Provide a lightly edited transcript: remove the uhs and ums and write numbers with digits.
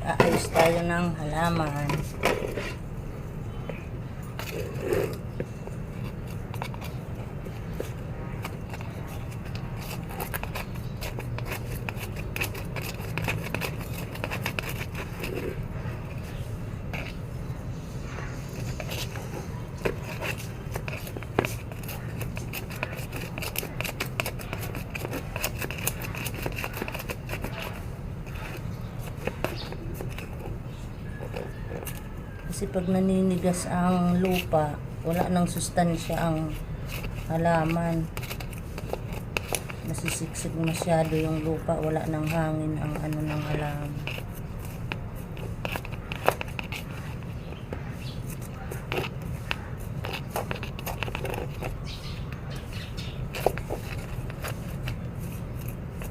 Aayos tayo ng halaman. Kasi pag naninigas ang lupa, wala nang sustansya ang halaman. Nasisiksik masyado yung lupa, wala nang hangin ang ano ng halaman.